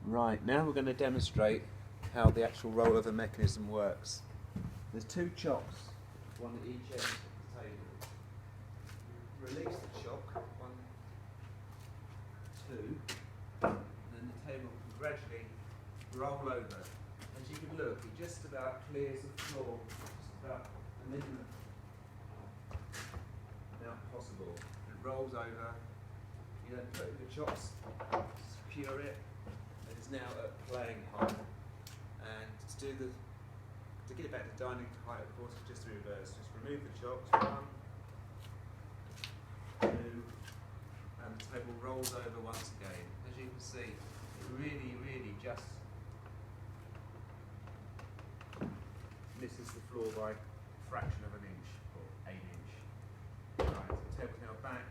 Right, now we're going to demonstrate how the actual rollover mechanism works. There's two chocks, one at each end of the table. Release the chock, 1, 2, and then the table can gradually roll over. As you can look, it just about clears the floor, just about a minimum amount possible. It rolls over, you don't put the chocks, secure it. It's now at playing height, and to get it back to dining height, of course, it's just the reverse. Just remove the chocks, 1, 2, and the table rolls over once again. As you can see, it really just misses the floor by a fraction of an inch or 1/8 inch. Right, so the table's now back